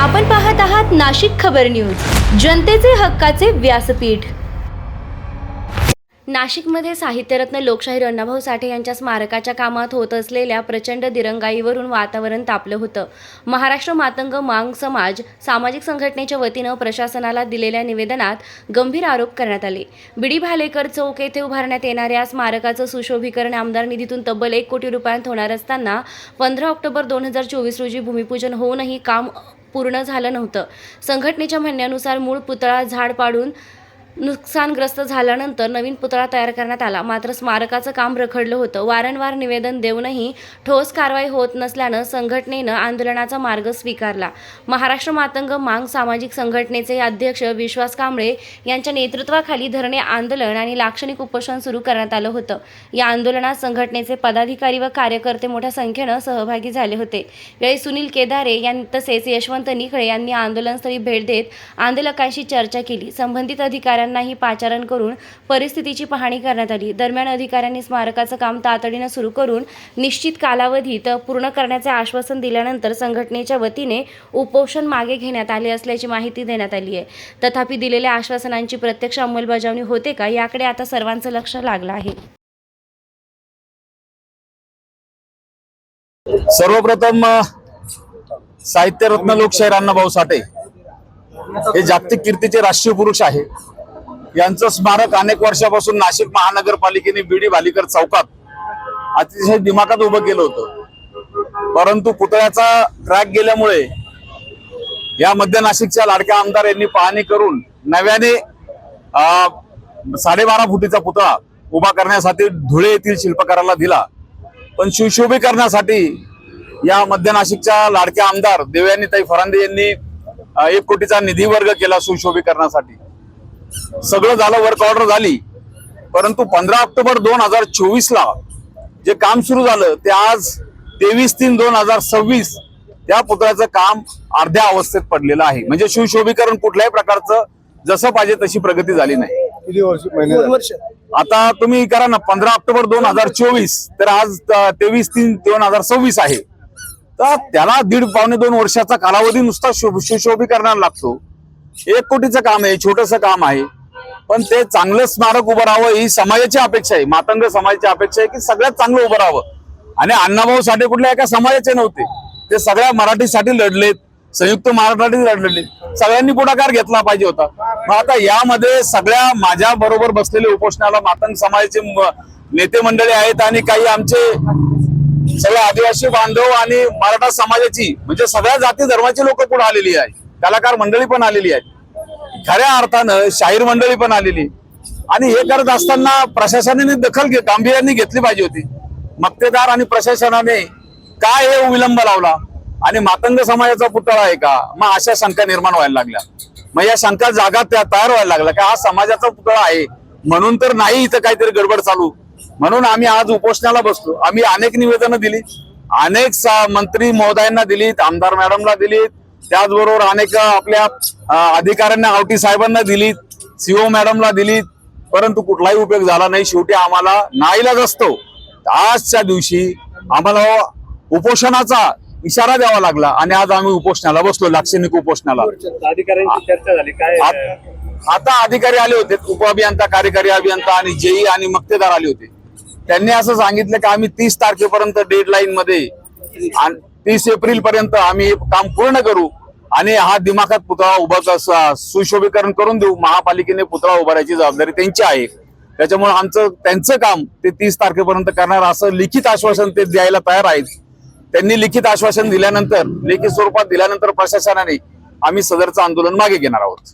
आपण पाहत आहात नाशिक खबर न्यूज, जनतेचे हक्काचे व्यासपीठ। नाशिकमध्ये साहित्यरत्न लोकशाहीर अण्णाभाऊ साठे यांच्या स्मारकाच्या कामात होत असलेल्या प्रचंड दिरंगाईवरून वातावरण तापलं होतं। महाराष्ट्र मातंग मांग समाज सामाजिक संघटनेच्या वतीनं प्रशासनाला दिलेल्या निवेदनात गंभीर आरोप करण्यात आले। बीडी भालेकर चौक येथे उभारण्यात येणाऱ्या स्मारकाचं सुशोभीकरण आमदार निधीतून तब्बल 1 कोटी रुपयांत होणार असताना 15 ऑक्टोबर 2024 रोजी भूमिपूजन होऊनही काम पूर्ण झालं नव्हतं। संघटनेच्या म्हणण्यानुसार मूळ पुतळा झाड पाडून नुकसानग्रस्त झाल्यानंतर नवीन पुतळा तयार करण्यात आला, मात्र स्मारकाचं काम रखडलं होतं। वारंवार निवेदन देऊनही ठोस कारवाई होत नसल्यानं संघटनेनं आंदोलनाचा मार्ग स्वीकारला। महाराष्ट्र मातंग मांग सामाजिक संघटनेचे अध्यक्ष विश्वास कांबळे यांच्या नेतृत्वाखाली धरणे आंदोलन आणि लाक्षणिक उपोषण सुरू करण्यात आलं होतं। या आंदोलनात संघटनेचे पदाधिकारी व कार्यकर्ते मोठ्या संख्येनं सहभागी झाले होते। यावेळी सुनील केदारे तसेच यशवंत निखळे यांनी आंदोलनस्थळी भेट देत आंदोलकांशी चर्चा केली। संबंधित अधिकाऱ्यांनाही पाचारण करून परिस्थितीची पाहणी करण्यात आली। दरम्यान अधिकाऱ्यांनी स्मारकाचं काम तातडीनं सुरू करून निश्चित कालावधीत पूर्ण करण्याचे आश्वासन दिल्यानंतर संघटनेच्या वतीने उपोषण मागे घेण्यात आले असल्याची माहिती देण्यात आली आहे। तथापि दिलेल्या आश्वासनांची प्रत्यक्ष अंमलबजावणी होते का, याकडे आता सर्वांचं लक्ष लागलं आहे। सर्वप्रथम साहित्यरत्न लोकशाहीर अण्णाभाऊ साठे हे जागतिक कीर्तीचे राष्ट्रीय पुरुष आहे। यांचं स्मारक अनेक वर्षापासून नाशिक महानगरपालिकेने बीडी भालेकर चौकात अतिशय दिमाखात उभं केलं होतं, परंतु पुतळ्याचा ट्रॅक गेल्यामुळे या मध्य नाशिकच्या लाडक्या आमदार यांनी पाहणी करून नव्याने 12.5 फुटीचा पुतळा उभा करण्यासाठी धुळे येथील शिल्पकाराला दिला। पण सुशोभीकरणासाठी या मध्य नाशिकच्या लाडक्या आमदार देवयानीताई फरांदे यांनी 1 कोटीचा निधी वर्ग केला सुशोभीकरणासाठी। सगळं झालं, वर्क ऑर्डर झाली, परंतु 15 ऑक्टोबर 2024 ला जे काम सुरू झालं ते आज 23/3/2026 त्या पुतळ्याचं काम अर्ध्या अवस्थेत पडलेलं आहे। म्हणजे सुशोभीकरण कुठल्याही प्रकारचं जसं पाहिजे तशी प्रगती झाली नाही। किती वर्ष आता तुम्ही करा ना, 15 ऑक्टोबर 2024 तर आज 23/3/2026 आहे, तर त्याला 1.5-2 वर्षाचा कालावधी नुसता सुशोभीकरणाला लागतो। 1 कोटीचं काम आहे, छोटंसं काम आहे, पण ते चांगलं स्मारक उभं राहावं ही समाजाची अपेक्षा आहे। मातंग समाजाची अपेक्षा आहे की सगळ्यात चांगलं उभं राहावं। आणि अण्णाभाऊ साठे कुठल्या एका समाजाचे नव्हते, ते सगळ्या मराठीसाठी लढलेत, संयुक्त महाराष्ट्रासाठी लढलेले, सगळ्यांनी पुढाकार घेतला पाहिजे होता। मग आता यामध्ये सगळ्या माझ्या बरोबर बसलेले उपोषणाला मातंग समाजाचे नेते मंडळी आहेत आणि काही आमचे सगळे आदिवासी बांधव आणि मराठा समाजाची म्हणजे सगळ्या जाती धर्माची लोक पुढे आलेली आहेत, कलाकार मंडळी पण आलेली आहेत, खऱ्या अर्थानं शाहीर मंडळी पण आलेली। आणि हे करत असताना प्रशासनाने दखल गांभीर्याने घेतली पाहिजे होती। मक्तेदार आणि प्रशासनाने काय हे विलंब लावला आणि मातंग समाजाचा पुतळा आहे का, मग अशा शंका निर्माण व्हायला लागल्या। मग या शंका जागा तयार व्हायला लागल्या की हा समाजाचा पुतळा आहे म्हणून तर नाही, इथं काहीतरी गडबड चालू। म्हणून आम्ही आज उपोषणाला बसलो। आम्ही अनेक निवेदनं दिली, अनेक मंत्री महोदयांना दिलीत, आमदार मॅडमला दिलीत, त्याचबरोबर अनेक आपल्या अधिकाऱ्यांना आवटी साहेबांना दिलीत, सीओ मॅडमला दिलीत, परंतु कुठलाही उपयोग झाला नाही। शेवटी आम्हाला नाईलाज असतो, आजच्या दिवशी आम्हाला उपोषणाचा इशारा द्यावा लागला आणि आज आम्ही उपोषणाला बसलो, लाक्षणिक उपोषणाला। अधिकाऱ्यांची चर्चा झाली काय? आता अधिकारी आले होते, उपअभियंता, कार्यकारी अभियंता आणि जेई आणि मक्तेदार आले होते। त्यांनी असं सांगितलं की आम्ही 30 तारखेपर्यंत डेडलाईन मध्ये 30 एप्रिल पर्यंत आम्ही काम पूर्ण करू आणि हा दिमाखात पुतळा उभा सुशोभीकरण करून देऊ। महापालिकेने पुतळा उभारायची जबाबदारी त्यांची आहे, त्याच्यामुळे त्यांचं काम ते 30 तारखेपर्यंत करणार असं लिखित आश्वासन ते द्यायला तयार आहेत। त्यांनी लिखित आश्वासन दिल्यानंतर, लेखी स्वरूपात दिल्यानंतर प्रशासनाने आम्ही सदरचं आंदोलन मागे घेणार आहोत।